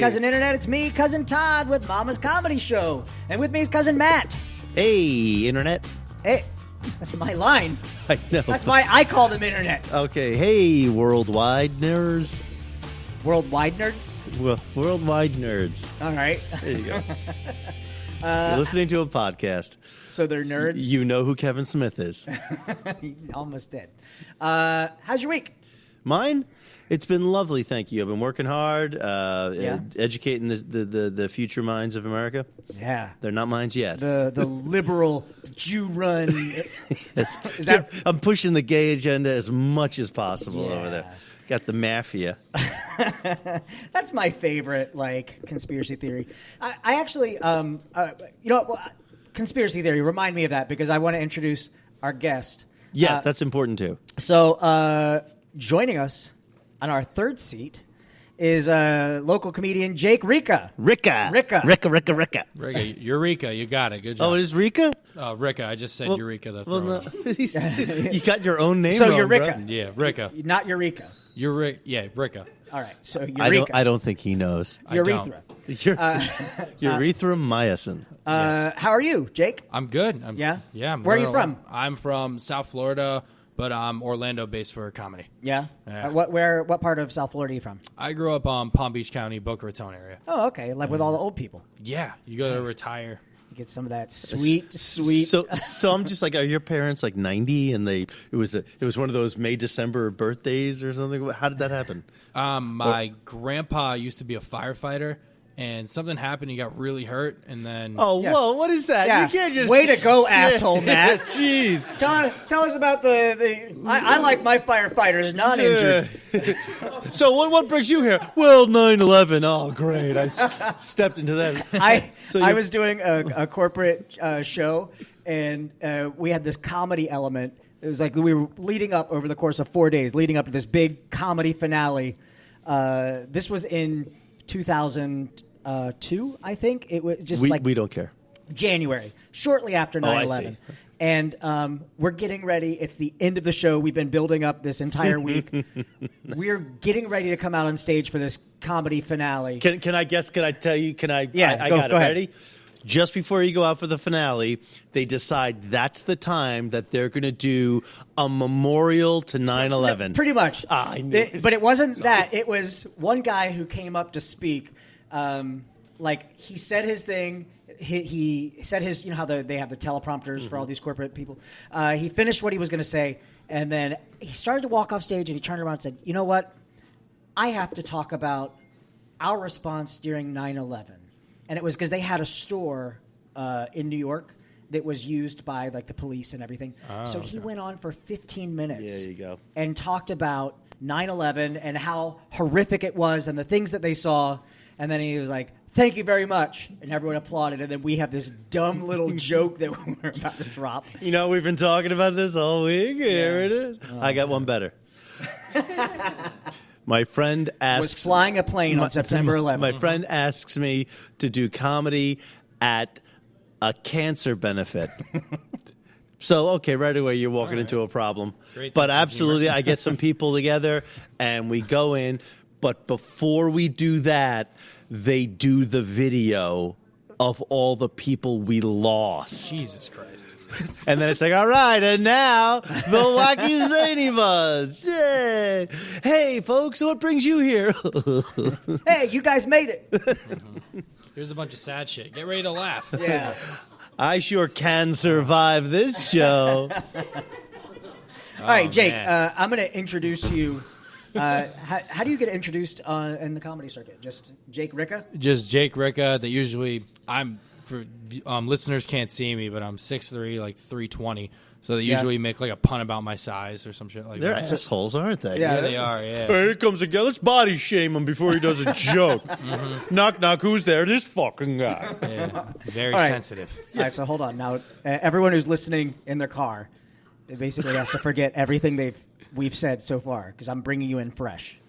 Cousin Internet. It's me, Cousin Todd, with Mama's Comedy Show. And with me is Cousin Matt. Hey, Internet. Hey, that's my line. I know. That's why I call them Internet. Okay. Hey, worldwide nerds. Worldwide nerds? Well, worldwide nerds. All right. There you go. You're listening to a podcast. So they're nerds? You know who Kevin Smith is. Almost did. How's your week? Mine? It's been lovely, thank you. I've been working hard, Yeah. educating the future minds of America. Yeah. They're not minds yet. The liberal Jew-run... Is that... I'm pushing the gay agenda as much as possible over there. Yeah. Got the mafia. That's my favorite, conspiracy theory. I actually, conspiracy theory, remind me of that because I want to introduce our guest. Yes, that's important too. So joining us on our third seat is local comedian Jake Ricca. Ricca. Ricca, Eureka, you got it. Good job. Oh, it is Ricca? Ricca, I just said Eureka. No. You got your own name So wrong, Eureka. bro. Yeah, Ricca. Not Eureka. Ricca. All right, so Eureka. I don't think he knows. Urethra. Erythromycin. Yes. How are you, Jake? I'm good. Yeah? Yeah. Where are you from? I'm from South Florida, but I'm Orlando-based for comedy. Yeah? Yeah. What part of South Florida are you from? I grew up Palm Beach County, Boca Raton area. Oh, okay, with all the old people. Yeah, you go to retire. You get some of that sweet. So I'm just like, are your parents like 90 and it was one of those May-December birthdays or something? How did that happen? My grandpa used to be a firefighter, and something happened. He got really hurt, and then Yeah. Whoa, what is that? Yeah. You can't just Way to go, asshole, Matt. Jeez. Tell us about the I like my firefighters not injured. So what brings you here? Well, 9/11. Oh, great. I stepped into that. I was doing a corporate show, and we had this comedy element. It was like we were leading up over the course of 4 days, leading up to this big comedy finale. This was in 2002, I think. It was just we don't care. January, shortly after 9/11. I see. And we're getting ready. It's the end of the show. We've been building up this entire week. We're getting ready to come out on stage for this comedy finale. Can I guess? Can I tell you? Can I? Yeah, I go got it. ahead. Ready? Just before you go out for the finale, they decide that's the time that they're going to do a memorial to 9/11. Pretty much. I knew. But it wasn't that. It was one guy who came up to speak. He said his thing. He said his, how they have the teleprompters for all these corporate people. He finished what he was going to say, and then he started to walk off stage, and he turned around and said, you know what? I have to talk about our response during 9/11. And it was because they had a store in New York that was used by the police and everything. So he went on for 15 minutes. There you go. And talked about 9/11 and how horrific it was and the things that they saw. And then he was like, thank you very much. And everyone applauded. And then we have this dumb little joke that we're about to drop. We've been talking about this all week. Here it is. I got one better. My friend asks... Was flying a plane on September 11th. My friend asks me to do comedy at a cancer benefit. So, okay, right away you're walking into a problem. Great But sense of absolutely, I get some people together and we go in. But before we do that, they do the video of all the people we lost. Jesus Christ. And then it's like, all right, and now the Wacky Zany Buzz. Yay. Hey, folks, what brings you here? Hey, you guys made it. Here's a bunch of sad shit. Get ready to laugh. Yeah. I sure can survive this show. All right, Jake, man. I'm going to introduce you. How do you get introduced in the comedy circuit? Just Jake Ricca? Just Jake Ricca. That usually for listeners can't see me, but I'm 6'3", 320. So they usually make a pun about my size or some shit like They're that. assholes, aren't they? Yeah. Yeah, they are. Yeah. Hey, here comes a guy. Let's body shame him before he does a joke. Knock, knock. Who's there? This fucking guy. Yeah. Very All right. sensitive. All right, so hold on. Now, everyone who's listening in their car, they basically has to forget everything we've said so far because I'm bringing you in fresh.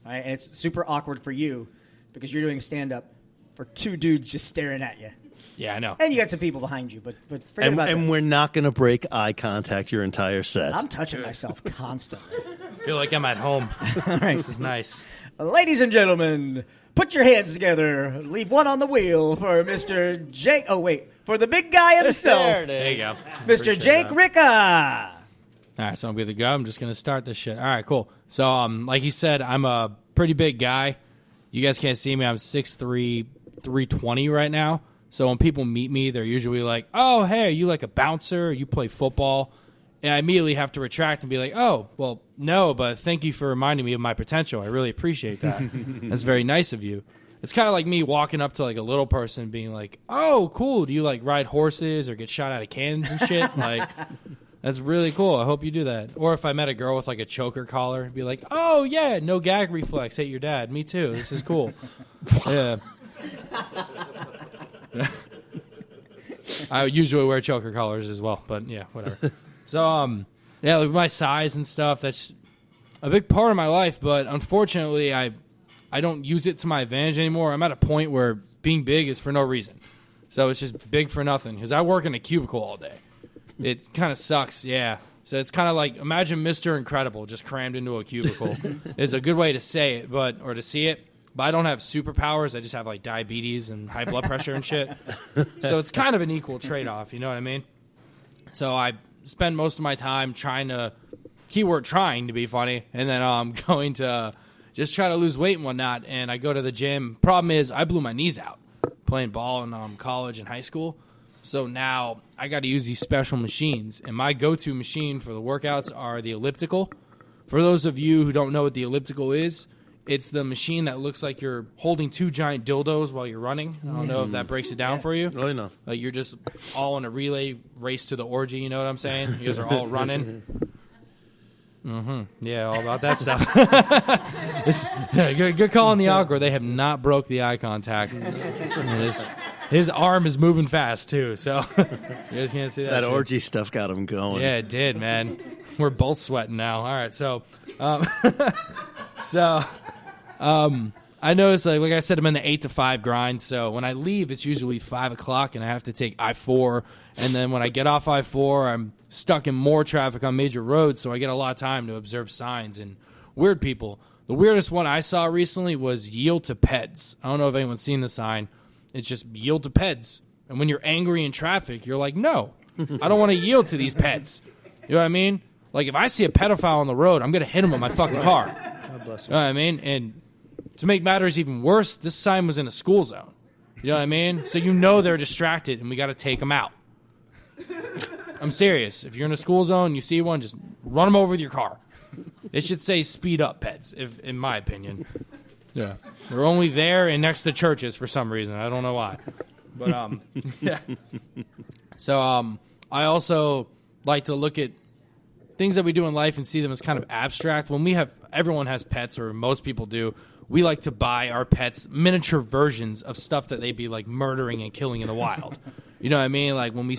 All right? And it's super awkward for you because you're doing stand-up for two dudes just staring at you. Yeah, I know. And you got some people behind you, but forget about And that. we're not going to break eye contact your entire set. I'm touching myself constantly. I feel like I'm at home. All right. This is nice. Ladies and gentlemen, Put your hands together. Leave one on the wheel for Mr. Jake. Oh, wait. For the big guy himself. There you go. Mr. Jake Ricca. All right, so I'm good to go. I'm just going to start this shit. All right, cool. So, like you said, I'm a pretty big guy. You guys can't see me. I'm 6'3", 320 right now. So when people meet me, they're usually like, oh, hey, are you like a bouncer? You play football? And I immediately have to retract and be like, oh, well, no, but thank you for reminding me of my potential. I really appreciate that. That's very nice of you. It's kind of like me walking up to like a little person and being like, oh, cool. Do you like ride horses or get shot out of cannons and shit? Like, that's really cool. I hope you do that. Or if I met a girl with like a choker collar, I'd be like, oh, yeah, no gag reflex. Hate your dad. Me too. This is cool. Yeah. I usually wear choker collars as well, but yeah, whatever. So, yeah, like my size and stuff, that's a big part of my life, but unfortunately, I don't use it to my advantage anymore. I'm at a point where being big is for no reason. So it's just big for nothing, because I work in a cubicle all day. It kind of sucks, yeah. So it's kind of like, imagine Mr. Incredible just crammed into a cubicle. Is a good way to say it, or to see it. But I don't have superpowers. I just have like diabetes and high blood pressure and shit. So it's kind of an equal trade-off, you know what I mean? So I spend most of my time trying to be funny, and then I'm going to just try to lose weight and whatnot, and I go to the gym. Problem is, I blew my knees out playing ball in college and high school. So now I got to use these special machines, and my go-to machine for the workouts are the elliptical. For those of you who don't know what the elliptical is, it's the machine that looks like you're holding two giant dildos while you're running. I don't know if that breaks it down for you. Really, no. Like you're just all in a relay race to the orgy, you know what I'm saying? You guys are all running. Mm-hmm. Yeah, all about that stuff. Good call on the awkward. They have not broke the eye contact. His arm is moving fast, too, so you guys can't see that. That shit. orgy stuff got him going. Yeah, it did, man. We're both sweating now. All right, so... I noticed, like I said, I'm in the 8 to 5 grind, so when I leave, it's usually 5 o'clock, and I have to take I-4, and then when I get off I-4, I'm stuck in more traffic on major roads, so I get a lot of time to observe signs and weird people. The weirdest one I saw recently was yield to peds. I don't know if anyone's seen the sign. It's just yield to peds. And when you're angry in traffic, you're like, no, I don't want to yield to these pets. You know what I mean? Like, if I see a pedophile on the road, I'm going to hit him with my fucking car. God bless You know what I mean? And to make matters even worse, this sign was in a school zone. You know what I mean? So you know they're distracted, and we got to take them out. I'm serious. If you're in a school zone, you see one, just run them over with your car. It should say speed up pets, in my opinion. Yeah. They're only there and next to churches for some reason. I don't know why. But, yeah. So, I also like to look at things that we do in life and see them as kind of abstract. When everyone has pets, or most people do, we like to buy our pets miniature versions of stuff that they'd be like murdering and killing in the wild. You know what I mean? Like when we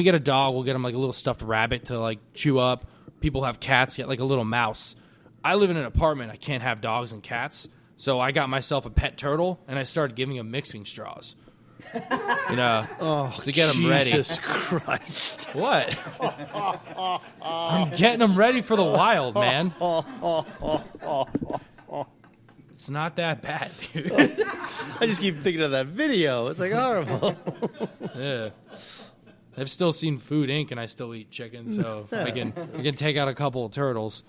get a dog, we'll get them like a little stuffed rabbit to like chew up. People have cats, get like a little mouse. I live in an apartment. I can't have dogs and cats. So I got myself a pet turtle, and I started giving him mixing straws. You know, to get them ready. Jesus Christ. What? I'm getting them ready for the wild, man. It's not that bad, dude. I just keep thinking of that video. It's like horrible. Yeah. I've still seen Food Inc. and I still eat chicken, so I can take out a couple of turtles,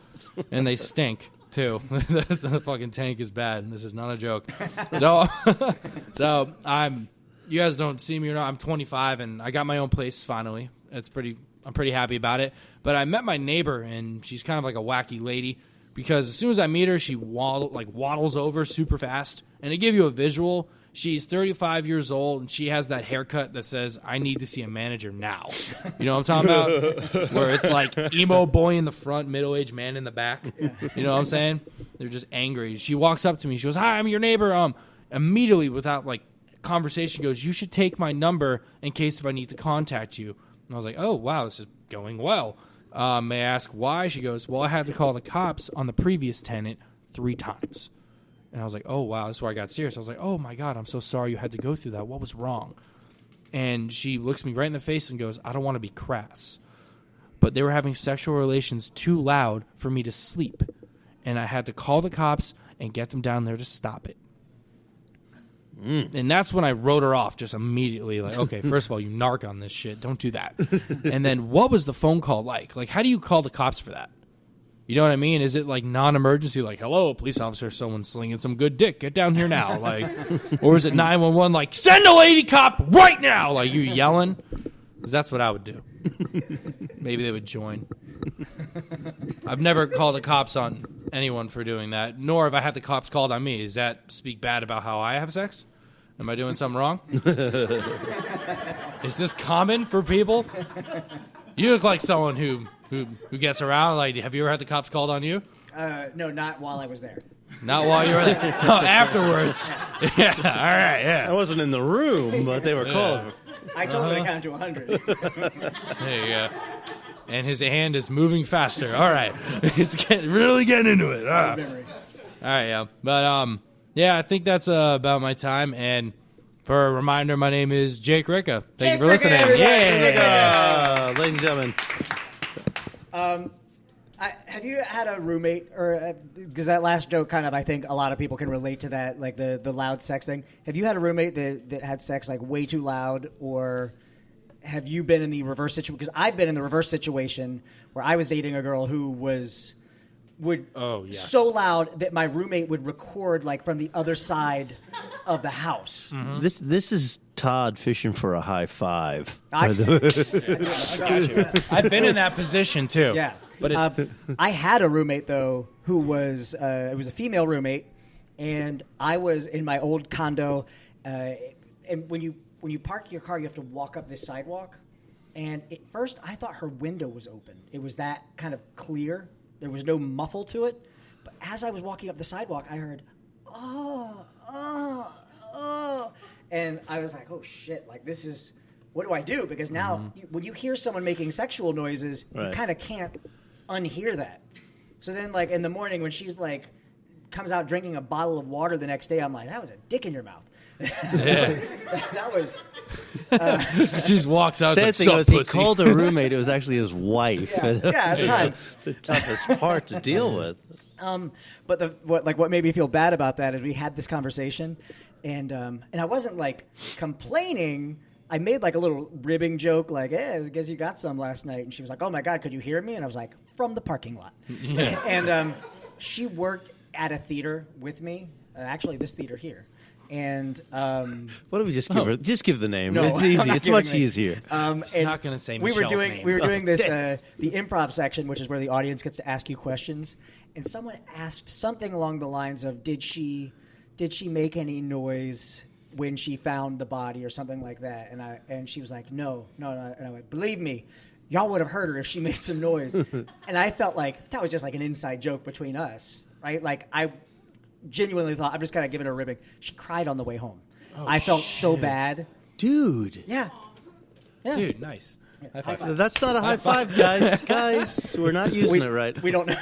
and they stink too. The fucking tank is bad, and this is not a joke. So you guys don't see me or not. I'm 25, and I got my own place finally. I'm pretty happy about it. But I met my neighbor, and she's kind of like a wacky lady, because as soon as I meet her, she waddles over super fast. And to give you a visual, she's 35 years old, and she has that haircut that says, I need to see a manager now. You know what I'm talking about? Where it's like emo boy in the front, middle-aged man in the back. You know what I'm saying? They're just angry. She walks up to me. She goes, hi, I'm your neighbor. Immediately, without like conversation, goes, you should take my number in case if I need to contact you. And I was like, oh, wow, this is going well. May I ask why? She goes, well, I had to call the cops on the previous tenant 3 times. And I was like, oh, wow, this is where I got serious. I was like, oh, my God, I'm so sorry you had to go through that. What was wrong? And she looks me right in the face and goes, I don't want to be crass, but they were having sexual relations too loud for me to sleep. And I had to call the cops and get them down there to stop it. And that's when I wrote her off just immediately. Like, okay, first of all, you narc on this shit. Don't do that. And then what was the phone call like? Like, how do you call the cops for that? You know what I mean? Is it like non-emergency? Like, hello, police officer, someone's slinging some good dick. Get down here now. Like, or is it 911? Like, send a lady cop right now. Like, you yelling? Because that's what I would do. Maybe they would join. I've never called the cops on anyone for doing that, nor have I had the cops called on me. Does that speak bad about how I have sex? Am I doing something wrong? Is this common for people? You look like someone who gets around. Like, have you ever had the cops called on you? No, not while I was there. Not while you were there. Oh, afterwards. Yeah, all right, yeah. I wasn't in the room, but they were called. I told him to count to 100. There you go. And his hand is moving faster. All right. He's really getting into it. All right, yeah. But, yeah, I think that's about my time. And for a reminder, my name is Jake Ricca. Thank you for listening. Yeah. Ladies and gentlemen. Have you had a roommate, or because that last joke kind of, I think a lot of people can relate to that, like the loud sex thing. Have you had a roommate that had sex like way too loud, or have you been in the reverse situation? Because I've been in the reverse situation where I was dating a girl who would so loud that my roommate would record like from the other side of the house. Mm-hmm. This is Todd fishing for a high five. I got you. I've been in that position too. Yeah. But I had a roommate though who was it was a female roommate, and I was in my old condo, and when you park your car, you have to walk up this sidewalk, and at first I thought her window was open. It was that kind of clear. There was no muffle to it, but as I was walking up the sidewalk, I heard, oh, and I was like, oh shit, like this is, what do I do? Because now when you hear someone making sexual noises, you kind of can't unhear that. So then, like in the morning when she's like comes out drinking a bottle of water the next day, I'm like, that was a dick in your mouth. Yeah. that was. She just walks out. Sad like, thing was, he pussy. called a roommate. It was actually his wife. Yeah. It's the toughest part to deal with. But what made me feel bad about that is we had this conversation, and I wasn't like complaining. I made like a little ribbing joke, like, "Hey, I guess you got some last night." And she was like, "Oh my God, could you hear me?" And I was like, "From the parking lot." Yeah. And she worked at a theater with me, actually this theater here. And why don't we just give her? Just give the name. No, it's easy. It's much easier. It's not going to say Michelle's name. We were doing this the improv section, which is where the audience gets to ask you questions. And someone asked something along the lines of, "Did she make any noise when she found the body or something like that?" And she was like, no. And I went, "Believe me, y'all would have heard her if she made some noise." And I felt like that was just like an inside joke between us, right? Like I genuinely thought I'm just kind of giving her a ribbing. She cried on the way home. I felt so bad, Dude. Yeah. Dude, nice. High five. That's not a high five, guys. Guys, we're not using it right. We don't know.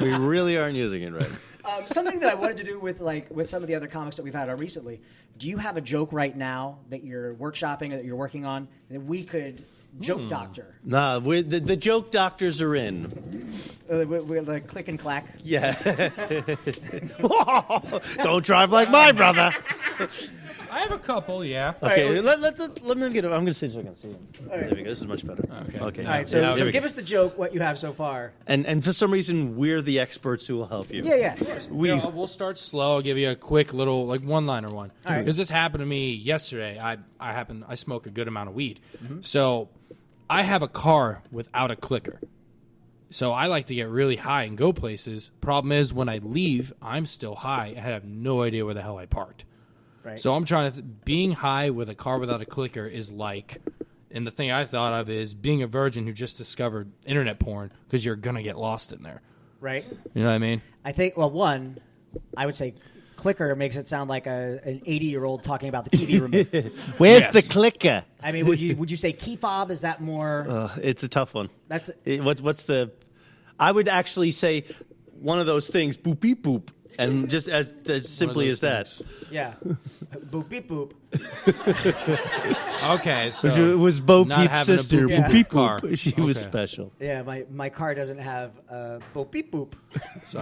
we really aren't using it right. Something that I wanted to do with some of the other comics that we've had on recently. Do you have a joke right now that you're workshopping or that you're working on that we could joke doctor? Nah, the joke doctors are in. We're the click and clack. Yeah. Don't drive like my brother. I have a couple, yeah. Okay, let me get it. I'm going to say so I can see him. Right. There we go. This is much better. Okay. Okay. All right, so give us the joke, what you have so far. And for some reason, we're the experts who will help you. Yeah, of course. We'll start slow. I'll give you a quick little, like, one-liner one. All right. Because this happened to me yesterday. I smoke a good amount of weed. Mm-hmm. So I have a car without a clicker. So I like to get really high and go places. Problem is, when I leave, I'm still high. I have no idea where the hell I parked. Right. So I'm trying to being high with a car without a clicker is like, and the thing I thought of is being a virgin who just discovered internet porn because you're gonna get lost in there. Right. You know what I mean? I think. Well, one, I would say, clicker makes it sound like an 80-year-old talking about the TV remote. Where's the clicker? I mean, would you say key fob? Is that more? It's a tough one. That's what's the? I would actually say one of those things. Boop beep boop. And just as simply as that. Yeah. Boop beep boop. Okay, so It was Bo not Peep's having a sister. boop Yeah. Beep car. Boop. She was Okay. special. Yeah, my car doesn't have boop beep boop. So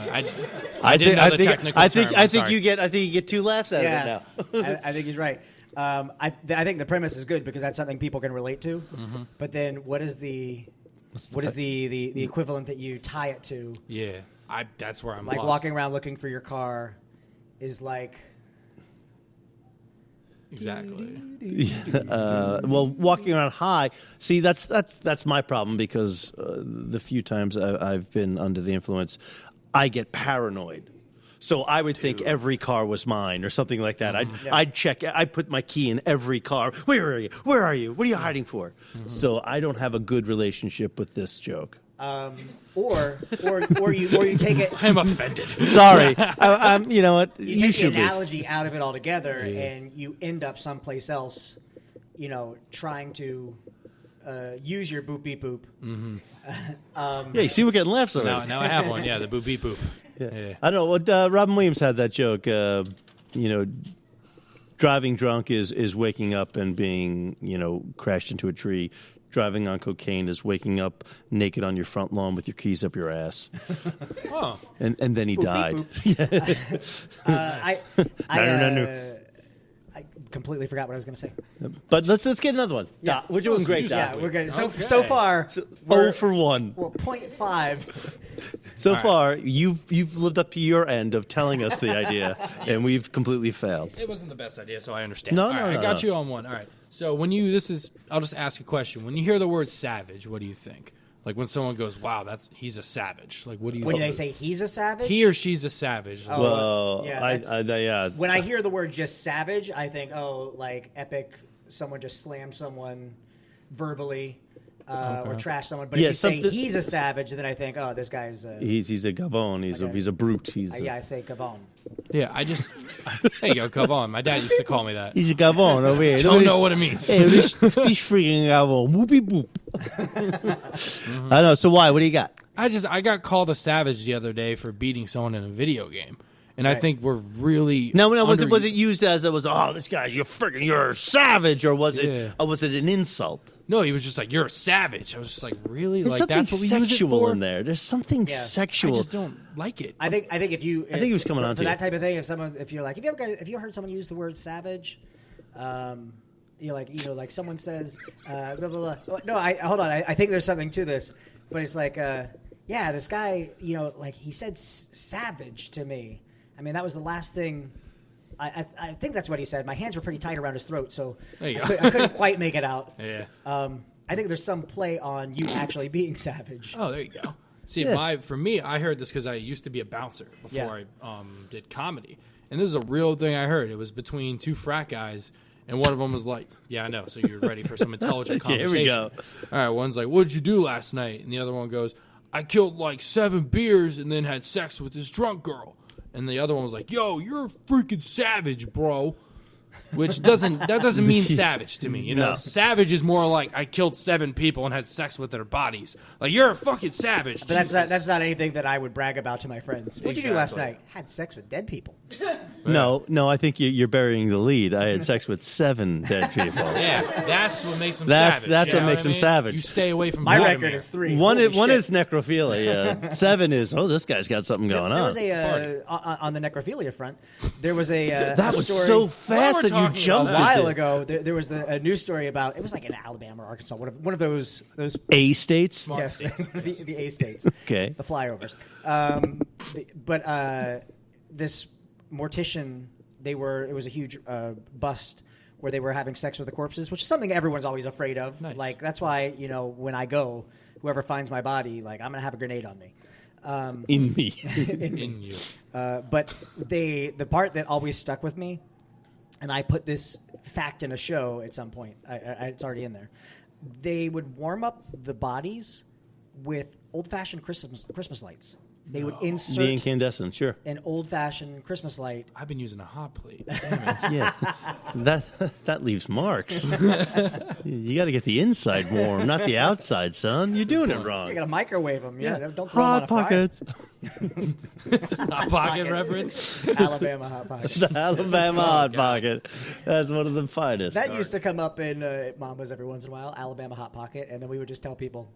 I didn't know the technical I term. think I'm sorry. you get 2 laughs out Yeah, of it now. I think he's right. I think the premise is good because that's something people can relate to. Mm-hmm. But then, what is the equivalent that you tie it to? Yeah, that's where I'm Like lost. walking around looking for your car is like. Exactly. Well, walking around high. See, that's my problem because the few times I've been under the influence, I get paranoid. So I would think every car was mine or something like that. I'd check. I'd put my key in every car. Where are you? Where are you? What are you hiding for? So I don't have a good relationship with this joke. Or you take it. I'm offended. Sorry, I'm. You know what? You take the should be. analogy out of it altogether, and you end up someplace else. You know, trying to use your boop beep boop. Yeah, you see, we're getting laughs already. Now I have one. Yeah, the boop beep boop. Yeah. I don't know. What Robin Williams had that joke. Driving drunk is waking up and being crashed into a tree. Driving on cocaine is waking up naked on your front lawn with your keys up your ass. Oh. And then he died. I completely forgot what I was going to say. But let's get another one. Yeah. We're doing great, Yeah, Doc. We're good. So Okay. far, 0 for 1. we're 0.5. So far, you've lived up to your end of telling us the idea, and we've completely failed. It wasn't the best idea, so I understand. No, All no, right, no, I got no. you on one. All right. So I'll just ask a question. When you hear the word savage, what do you think? Like when someone goes, "Wow, he's a savage." Like, what do you? When think? they say he's a savage, He or she's a savage. Like, Well, yeah, when I hear the word just savage, I think, oh, like epic. Someone just slammed someone verbally or trashed someone. But Yeah, if you say something- he's a savage, then I think, oh, this guy's. he's a gavone. He's a brute. I say Gavon. yeah, there you go, come on. My dad used to call me that. He's a gavone over here. Don't know what it means. Hey, this freaking gavone. Whoopie boop. I know. So why? What do you got? I got called a savage the other day for beating someone in a video game, and I think we're really No. Was it used as this guy's you're a savage, or was Yeah. it an insult? No, he was just like, "You're a savage." I was just like, "Really? There's like something that's what we use it sexual for?" in there. There's something Yeah. I sexual. just don't like it. I think if you. I think he was coming on for to that you. type of thing. If you're like, have you heard someone use the word savage? You're like, like someone says, blah blah blah. Oh, no, hold on. I think there's something to this, but it's like, yeah, this guy, like he said savage to me. I mean, that was the last thing. I think that's what he said. My hands were pretty tight around his throat, so There you I go. couldn't quite make it out. Yeah. I think there's some play on you actually being savage. Oh, there you go. See, Yeah. for me, I heard this because I used to be a bouncer before Yeah. I did comedy, and this is a real thing I heard. It was between two frat guys, and one of them was like, "Yeah, I know." So you're ready for some intelligent Here conversation. we go. All right, one's like, "What did you do last night?" And the other one goes, "I killed like 7 beers and then had sex with this drunk girl." And the other one was like, "Yo, you're a freaking savage, bro." Which doesn't mean savage to me, No. Savage is more like I killed 7 people and had sex with their bodies. Like you're a fucking savage. But Jesus. that's not anything that I would brag about to my friends. What did you do last Exactly. night? Had sex with dead people. No, I think you're burying the lead. I had sex with 7 dead people. Yeah, that's what makes them That's- savage. that's you what know makes I them mean? savage. You stay away from My Vladimir. record is 3. One Holy shit. is necrophilia. 7 is this guy's got something going There on. was a on the necrophilia front. There was a That a was story so fast we're that you talking jumped a about while it. ago. There was a news story about it was like in Alabama or Arkansas, one of those A states. Smart yes states. the A states, Okay. the flyovers. But this mortician, it was a huge bust where they were having sex with the corpses, which is something everyone's always afraid of. Nice. Like that's why when I go, whoever finds my body, like I'm gonna have a grenade on me. In me. in you. But the part that always stuck with me, and I put this fact in a show at some point. It's already in there. They would warm up the bodies with old-fashioned Christmas lights. They would The insert incandescent, sure. an old-fashioned Christmas light. I've been using a hot plate. Damn it. Yeah. That leaves marks. You got to get the inside warm, not the outside, son. You're doing it You wrong. got to microwave them. Yeah, don't throw them on Hot a fryer. pockets. Hot Pocket reference. Alabama Hot Pocket. The Alabama Hot Pocket. That's one of the finest. That used to come up in Mama's every once in a while, Alabama Hot Pocket, and then we would just tell people,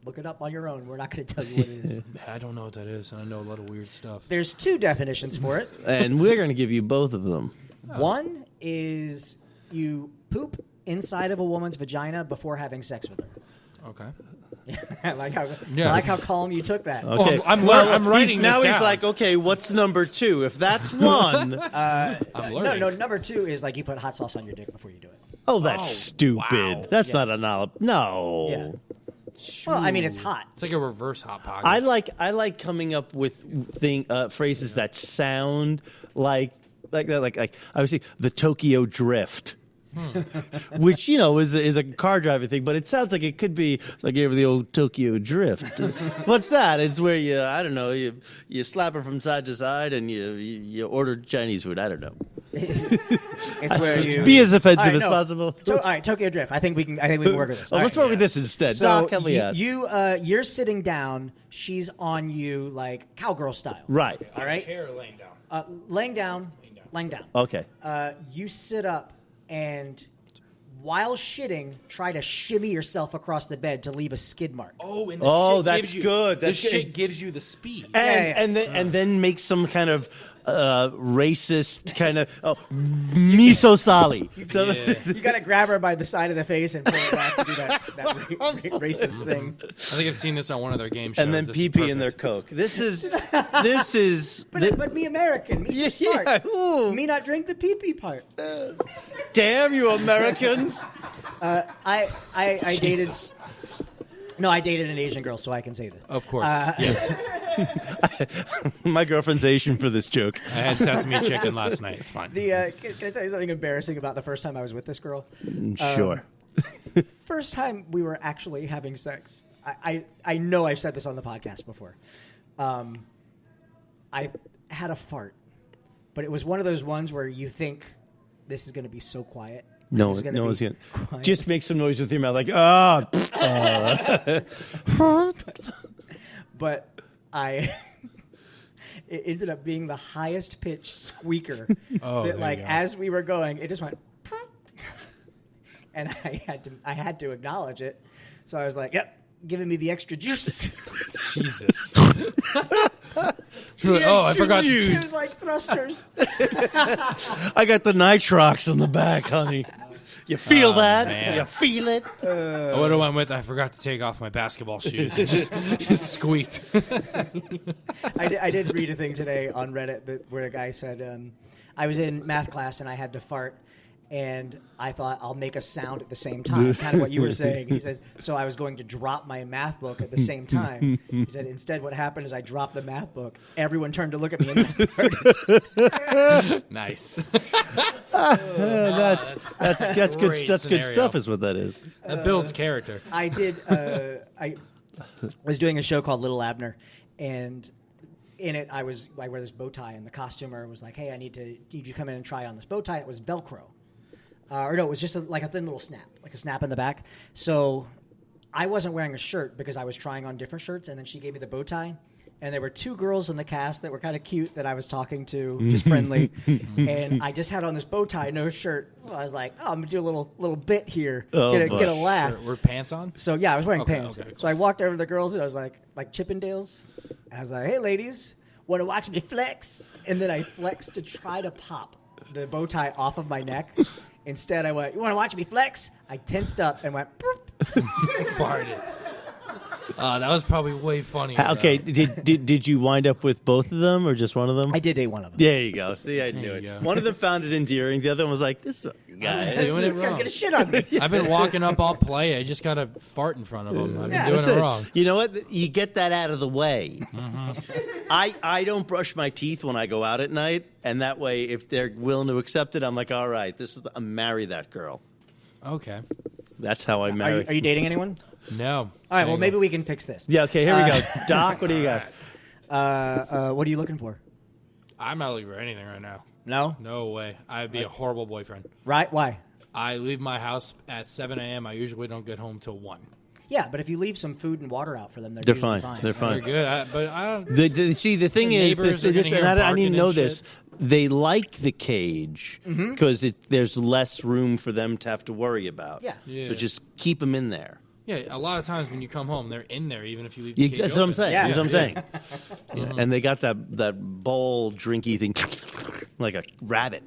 look it up on your own. We're not going to tell you what it is. I don't know what that is, and I know a lot of weird stuff. There's 2 definitions for it. And we're going to give you both of them. One is you poop inside of a woman's vagina before having sex with her. Okay. I like how calm you took that. Okay. I'm writing this now down. he's like, okay, what's number 2? If that's one, I'm learning. No, number 2 is like you put hot sauce on your dick before you do it. oh, that's stupid. wow. That's not a knowledge. No. Yeah. Well, I mean, it's hot. It's like a reverse Hot Pocket. I like coming up with phrases that sound like that. Like I would say the Tokyo Drift. Which is a car driving thing, but it sounds like it could be like you ever the old Tokyo Drift. What's that? It's where you slap her from side to side and you order Chinese food. I don't know. It's where you be as offensive as possible. All right, Tokyo Drift. I think we can work with this. Well, let's work with this instead. So Doc, help me out. you're sitting down. She's on you like cowgirl style. Right. All right. Chair or laying down? Laying down. Okay. You sit up and while shitting, try to shimmy yourself across the bed to leave a skid mark. That's good. This shit gives you the speed. And then make some kind of racist kind of miso sali. You gotta grab her by the side of the face and pull her back to do that racist thing. I think I've seen this on one of their game shows. And then pee-pee in their Coke. This is. But me American, me so smart. Yeah, ooh. Me not drink the pee-pee part. Damn you Americans! I dated. No, I dated an Asian girl, so I can say this. Of course. Yes. My girlfriend's Asian for this joke. I had sesame chicken last night. It's fine. Can I tell you something embarrassing about the first time I was with this girl? Sure. First time we were actually having sex. I know I've said this on the podcast before. I had a fart, but it was one of those ones where you think this is going to be so quiet. No one's going to. Just make some noise with your mouth, like, ah. But it ended up being the highest pitch squeaker that, like, as we were going, it just went, and I had to acknowledge it. So I was like, yep, giving me the extra juice. Jesus. I forgot. It was like thrusters. I got the nitrox on the back, honey. You feel that? Man. You feel it? I would have went with I forgot to take off my basketball shoes. It just squeaked. I did read a thing today on Reddit where a guy said, I was in math class and I had to fart, and I thought I'll make a sound at the same time, kind of what you were saying. He said, so I was going to drop my math book at the same time. He said, instead what happened is I dropped the math book. Everyone turned to look at me and I farted. Nice. That's good. That's good stuff, is what that is. That builds character. I did. I was doing a show called Little Abner, and in it, I wear this bow tie, and the costumer was like, "Hey, I need you to come in and try on this bow tie." It was Velcro, or no, it was just like a thin little snap, like a snap in the back. So I wasn't wearing a shirt because I was trying on different shirts, and then she gave me the bow tie. And there were 2 girls in the cast that were kind of cute that I was talking to, just friendly. And I just had on this bow tie, no shirt. So I was like, I'm going to do a little bit here, get a laugh. Sure. Were pants on? So, yeah, I was wearing pants. Okay, cool. So I walked over to the girls, and I was like Chippendales. And I was like, hey, ladies, want to watch me flex? And then I flexed to try to pop the bow tie off of my neck. Instead, I went, you want to watch me flex? I tensed up and went, boop. Farted. That was probably way funnier. Okay, did you wind up with both of them or just one of them? I did date one of them. There you go. See, I knew it. go. One of them found it endearing. The other one was like, this guy. Doing it This guy's wrong. going to shit on me. I've been walking up all play. I just got to fart in front of them. I've been doing it wrong. You know what? You get that out of the way. I don't brush my teeth when I go out at night, and that way, if they're willing to accept it, I'm like, all right, I marry that girl. Okay. That's how I marry. Are you dating anyone? No. All right, well, maybe we can fix this. Yeah, okay, here we go. Doc, what do you got? What are you looking for? I'm not looking for anything right now. No? No way. I'd be a horrible boyfriend. Right? Why? I leave my house at 7 a.m. I usually don't get home till 1. Yeah, but if you leave some food and water out for them, they're fine. fine. They're fine. They're good. But I don't. See, the thing is, neighbors are gonna hear and I need to barking know and this. They like the cage because there's less room for them to have to worry about. Yeah. So just keep them in there. Yeah, a lot of times when you come home, they're in there, even if you leave the cage That's what I'm open. saying. Yeah. That's what I'm saying. Yeah. And they got that bowl drinky thing, like a rabbit.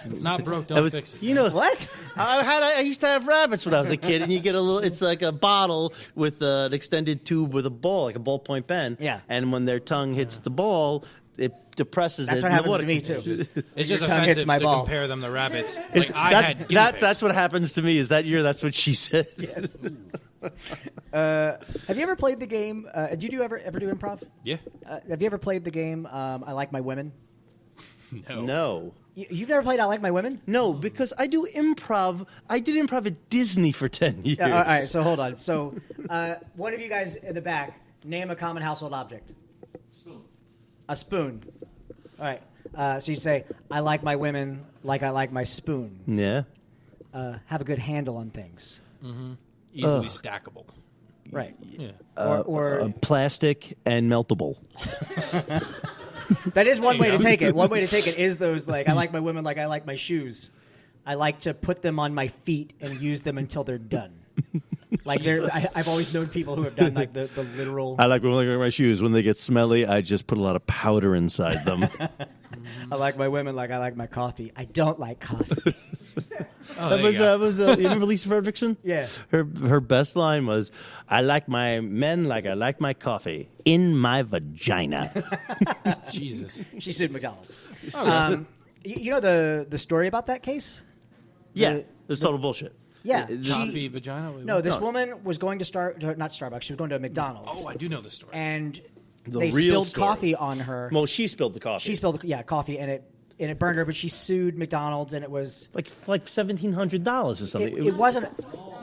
It's not broke, don't fix it. You know What? I used to have rabbits when I was a kid, and you get a little. It's like a bottle with an extended tube with a ball, like a ballpoint pen. Yeah. And when their tongue hits the ball, it depresses That's it. what in the happens water. to me too. It's Your just tongue hits offensive my to ball. compare them to rabbits. Like I had guinea pigs. That's what happens to me. Is that that's what she said? Yes. Have you ever played the game? Did you ever do improv? Yeah. Have you ever played the game? I Like My Women. No. You've never played I Like My Women? No, because I do improv. I did improv at Disney for 10 years. All right. So hold on. So one of you guys in the back, name a common household object. Spoon. A spoon. All right. So you say, I like my women like I like my spoons. Yeah. Have a good handle on things. Easily stackable. Right. Yeah. Or Plastic and meltable. that is one way to take it. One way to take it is those like I like my women like I like my shoes. I like to put them on my feet and use them until they're done. Like I've always known people who have done like the literal. I like my shoes. When they get smelly, I just put a lot of powder inside them. I like my women like I like my coffee. I don't like coffee. Oh, That was you remember Lisa Fredrickson? Yeah. Her best line was, "I like my men like I like my coffee in my vagina." Jesus. She sued McDonald's. Okay. You know the story about that case? Yeah, it's total bullshit. Yeah. Coffee, vagina? Wait, No, what? this woman was going to not Starbucks. She was going to McDonald's. Oh, I do know the story. And The they real spilled story. coffee on her. Well, she spilled the coffee. She spilled coffee and it burned her. But she sued McDonald's and it was like $1,700 or something. it wasn't.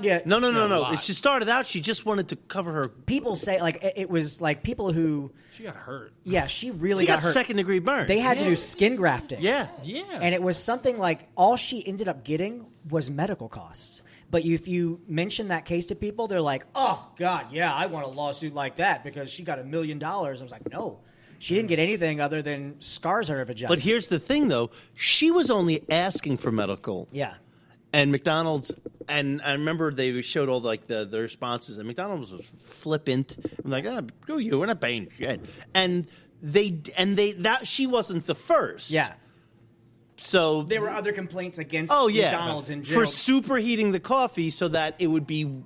Yeah. No. She started out. She just wanted to cover her. People say like it was like people who. She got hurt. Yeah, she really She got got hurt. second-degree burns. They had to do skin grafting. Yeah. Yeah. And it was something like all she ended up getting was medical costs. But if you mention that case to people, they're like, "Oh God, yeah, I want a lawsuit like that because she got $1 million." I was like, "No, she didn't get anything other than scars on her vagina." But here's the thing, though. She was only asking for medical. yeah, And McDonald's, and I remember they showed all like the responses, and McDonald's was flippant. I'm like, go you, we're not paying shit. And that she wasn't the first. yeah. So There were other complaints against yeah, McDonald's in for general. superheating the coffee so that it would be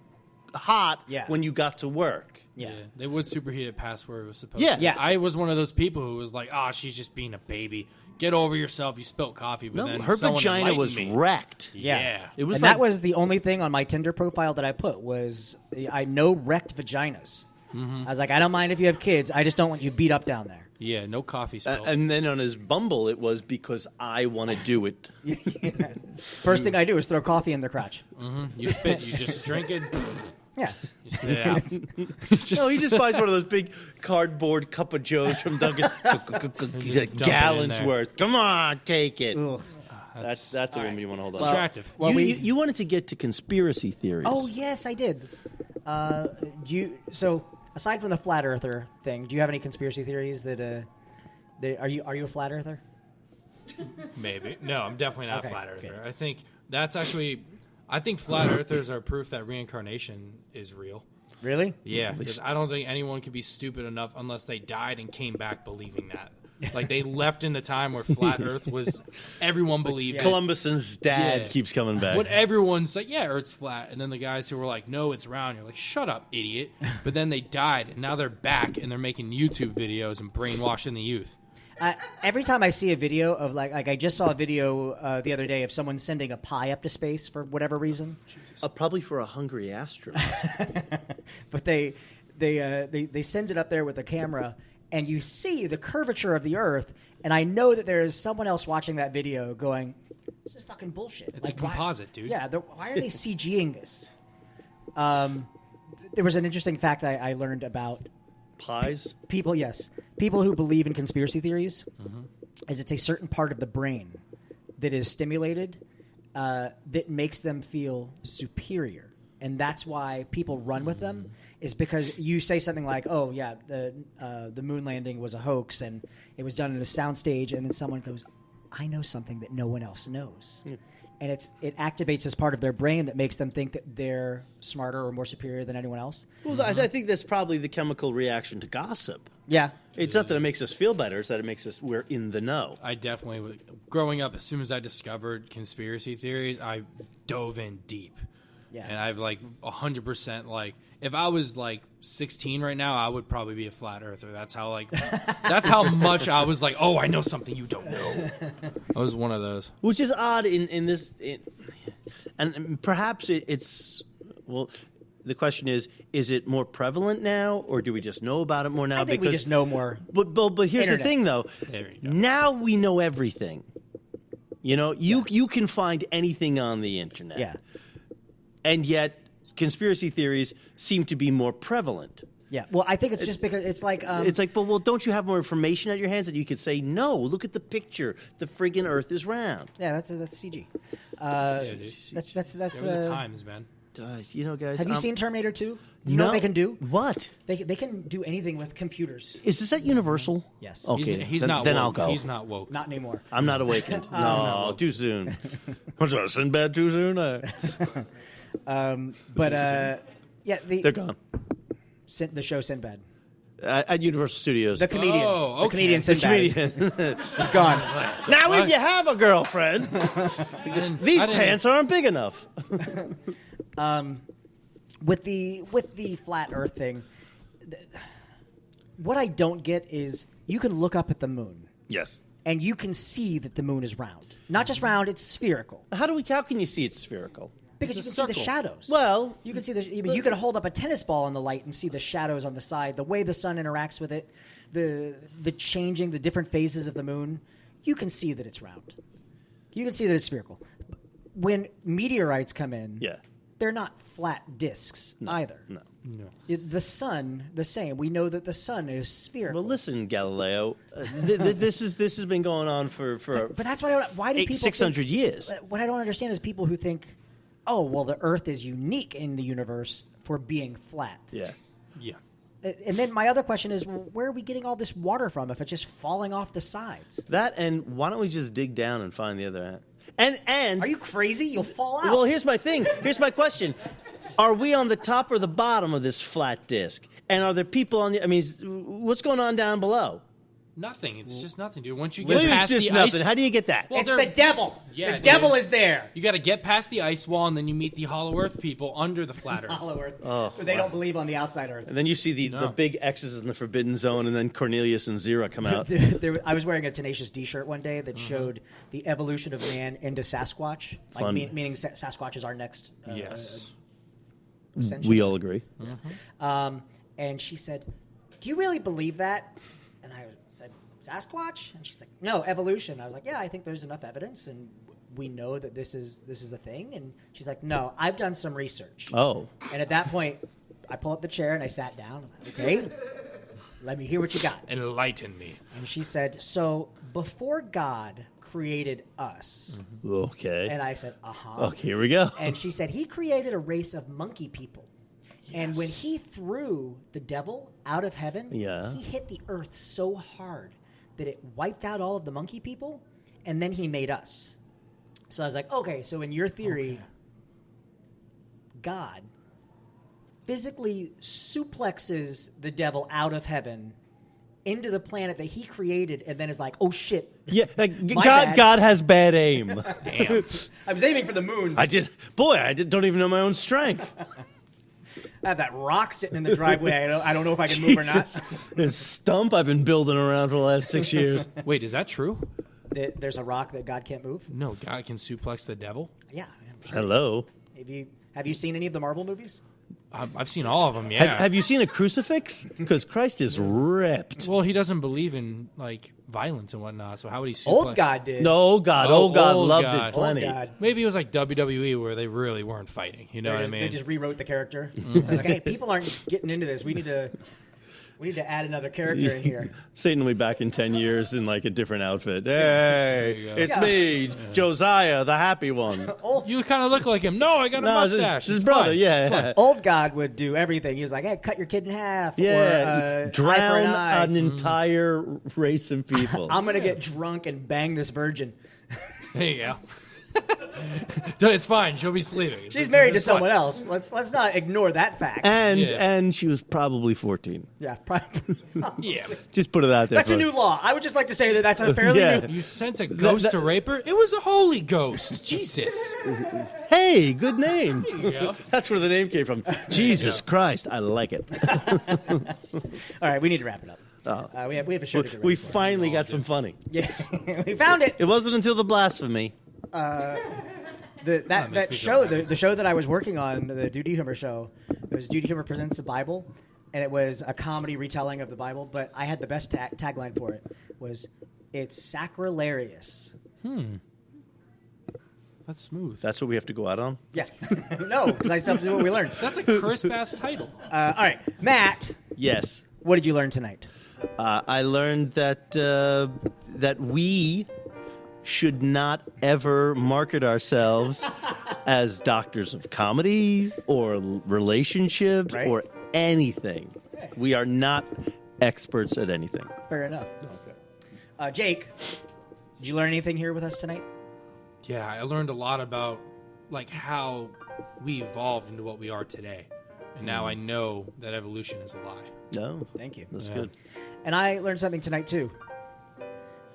hot Yeah. when you got to work. Yeah. They would superheat it past where it was supposed Yeah. to. Yeah. I was one of those people who was like, she's just being a baby. Get over yourself. You spilt coffee. But No, then her someone vagina was enlightened me. wrecked. Yeah. It was and like, that was the only thing on my Tinder profile that I put was I know wrecked vaginas. I was like, I don't mind if you have kids. I just don't want you beat up down there. Yeah, no coffee spill. and then on his Bumble, it was because I want to do it. First thing I do is throw coffee in their crotch. You spit. You just drink it. Yeah. You spit it out. No, he just buys one of those big cardboard cup of joes from Dunkin'. He's like, dump it in gallons there. worth. Come on, take it. Ugh. That's a woman you want to hold on. It's attractive. Well, you wanted to get to conspiracy theories. Oh yes, I did. So aside from the flat earther thing, do you have any conspiracy theories that are you a flat earther? Maybe. No, I'm definitely not Okay, a flat earther. good. I think that's actually. I think flat earthers are proof that reincarnation is real. Really? Yeah, because I don't think anyone can be stupid enough unless they died and came back believing that. Like they left in the time where flat Earth was, everyone believed it. Columbus's dad Yeah. keeps coming back. When everyone's like, yeah, Earth's flat, and then the guys who were like, no, it's round. You're like, shut up, idiot. But then they died, and now they're back, and they're making YouTube videos and brainwashing the youth. Every time I see a video of like I just saw a video the other day of someone sending a pie up to space for whatever reason, Probably for a hungry astronaut. but they send it up there with a camera, and you see the curvature of the Earth, and I know that there is someone else watching that video going, "This is fucking bullshit." It's a composite, dude. Yeah, why are they CGing this? There was an interesting fact I learned about Pies? people who believe in conspiracy theories is it's a certain part of the brain that is stimulated that makes them feel superior. and that's why people run with them. Is because you say something like, "Oh yeah, the moon landing was a hoax and it was done in a soundstage," and then someone goes, "I know something that no one else knows," and it activates this part of their brain that makes them think that they're smarter or more superior than anyone else. Well, I think that's probably the chemical reaction to gossip. Yeah, It's not that it makes us feel better; it's that it makes us we're in the know. I definitely, growing up, as soon as I discovered conspiracy theories, I dove in deep. Yeah. And I've 100% if I was 16 right now, I would probably be a flat earther. That's how that's how much I was oh, I know something you don't know. I was one of those. Which is odd in this, and perhaps it's well. The question is it more prevalent now, or do we just know about it more now? I think we just know more. But here's Internet. the thing, though. There you go. Now we know everything. You can find anything on the internet. Yeah. And yet, conspiracy theories seem to be more prevalent. Yeah. Well, I think it's just because it's like well, don't you have more information at your hands that you could say, no, look at the picture. The friggin' Earth is round. yeah, that's CG. That's There were the times, man. Guys, Have you seen Terminator 2? You no. know what they can do? What? They can do anything with computers. Is this at Universal? Yes. Okay, He's then, not then woke. I'll go. He's not woke. Not anymore. I'm not awakened. No, too soon. What's that, Sinbad too soon? Yeah, They're gone. the show Sinbad. At Universal Studios. The comedian. Oh, okay. The comedian The Sinbad comedian. is gone. Now, if you have a girlfriend, these pants aren't big enough. With the flat Earth thing, what I don't get is you can look up at the moon Yes. and you can see that the moon is round. Not just round; it's spherical. How can you see it's spherical? Because It's you a can see the circle. shadows. Well, you can see you can hold up a tennis ball in the light and see the shadows on the side, the way the sun interacts with it, the changing, the different phases of the moon. You can see that it's round. You can see that it's spherical. When meteorites come in, yeah. they're not flat discs either. No. The sun, the same. We know that the sun is spherical. Well, listen, Galileo. This has been going on for but that's why do people 600 years. What I don't understand is people who think, oh, well, the Earth is unique in the universe for being flat. Yeah. Yeah. And then my other question is, well, where are we getting all this water from if it's just falling off the sides? That, and why don't we just dig down and find the other end? And Are you crazy? You'll fall out. well, here's my thing. Here's my question. Are we on the top or the bottom of this flat disc? And are there people on the? I mean, what's going on down below? Nothing. It's just nothing, dude. Once you Well, get it's past just the nothing. ice, How do you get that? Well, it's they're- the devil. Yeah, the dude. devil is there. you got to get past the ice wall, and then you meet the Hollow Earth people under the flat Earth. Hollow Earth. Oh, But they don't believe on the outside Earth. and then you see the No. big X's in the Forbidden Zone, and then Cornelius and Zira come out. I was wearing a Tenacious D shirt one day that showed the evolution of man into Sasquatch, Fun. meaning Sasquatch is our next Yes. ascension. We all agree. And she said, "Do you really believe that?" And I said, "Sasquatch?" And she's like, "No, evolution." I was like, "Yeah, I think there's enough evidence, and we know that this is a thing." And she's like, "No, I've done some research." Oh. And at that point, I pull up the chair and I sat down. I was like, "Okay, let me hear what you got." Enlighten me. And she said, "So before God created us," Okay. and I said, "Uh-huh." Okay, here we go. And she said, "He created a race of monkey people. And when he threw the devil out of heaven, Yeah. he hit the earth so hard that it wiped out all of the monkey people, and then he made us." So I was like, okay, so in your theory, God physically suplexes the devil out of heaven into the planet that he created, and then is like, oh shit. Yeah, My bad. God has bad aim. Damn. I was aiming for the moon. I don't even know my own strength. I have that rock sitting in the driveway. I don't know if I can move or not. Jesus. This stump I've been building around for the last 6 years. Wait, is that true? There's a rock that God can't move? No, God can suplex the devil. Yeah. I'm sure. Hello. Have you seen any of the Marvel movies? I've seen all of them. Yeah. Have you seen a crucifix? Because Christ is ripped. Well, he doesn't believe in violence and whatnot. So how would he suplex? Old God did. No, old God Oh, loved God. it plenty. Old God. Maybe it was like WWE where they really weren't fighting. You know what I They mean? just rewrote the character. Like, hey, people aren't getting into this. We need to. We need to add another character in here. Satan will be back in 10 years in like a different outfit. Hey, it's Yeah. me, Josiah, the happy one. You kind of look like him. No, I got a No, it's mustache. his It's brother, fine. yeah. Old God would do everything. He was like, hey, cut your kid in half. Yeah, Or, eye for drown an eye. an entire race of people. I'm going to get drunk and bang this virgin. There you go. It's fine. She'll be sleeping. She's married to someone else. Let's not ignore that fact. And she was probably 14. Yeah, probably. Yeah. Just put it out there. That's a new law. I would just like to say that that's a fairly Yeah. new. You sent a ghost to rape her? It was a holy ghost. Jesus. Hey, good name. There you go. That's where the name came from. Jesus Christ, I like it. All right, we need to wrap it up. We have a show to get ready We for. finally got some funny. Yeah, we found it. It wasn't until the blasphemy. That show, the show that I was working on, the Duty Humor show, it was Duty Humor Presents the Bible, and it was a comedy retelling of the Bible. But I had the best tagline for it was, "It's sacrilarious." That's smooth. That's what we have to go out on? Yeah, no, because I still have to do what we learned. That's a crisp-ass title. All right, Matt, Yes. what did you learn tonight? I learned that we should not ever market ourselves as doctors of comedy or relationships Right. or anything. We are not experts at anything. Fair enough. Okay. Jake, did you learn anything here with us tonight? Yeah, I learned a lot about like how we evolved into what we are today. And now I know that evolution is a lie. No, Thank you. that's Yeah. good. And I learned something tonight, too.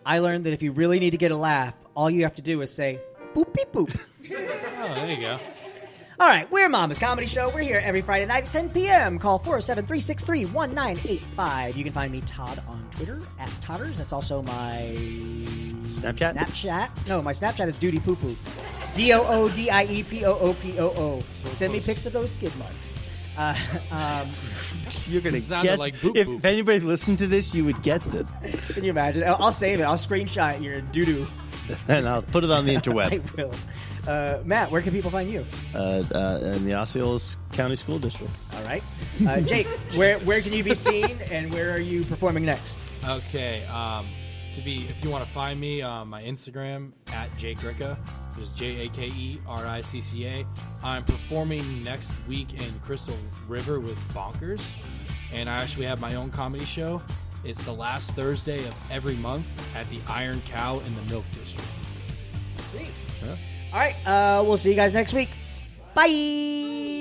I learned that if you really need to get a laugh, all you have to do is say, boop, beep, boop. Oh, there you go. All right, we're Mama's Comedy Show. We're here every Friday night at 10 p.m. Call 407-363-1985. You can find me, Todd, on Twitter, @Todders. That's also my... Snapchat? No, my Snapchat is Duty Poo Poo. DOODIEPOOPOO. Send me pics of those skid marks. You're gonna Sounded get. like boop if boop. anybody listened to this, you would get that, Can you imagine? I'll save it. I'll screenshot your doo-doo. and I'll put it on the I interweb. will. Matt, where can people find you? In the Osceola County School District. All right. Jake, where can you be seen, and where are you performing next? Okay. If you want to find me, my Instagram @Jake Ricca, just JAKERICCA. I'm performing next week in Crystal River with Bonkers, and I actually have my own comedy show. It's the last Thursday of every month at the Iron Cow in the Milk District. Sweet. All right. We'll see you guys next week. Bye.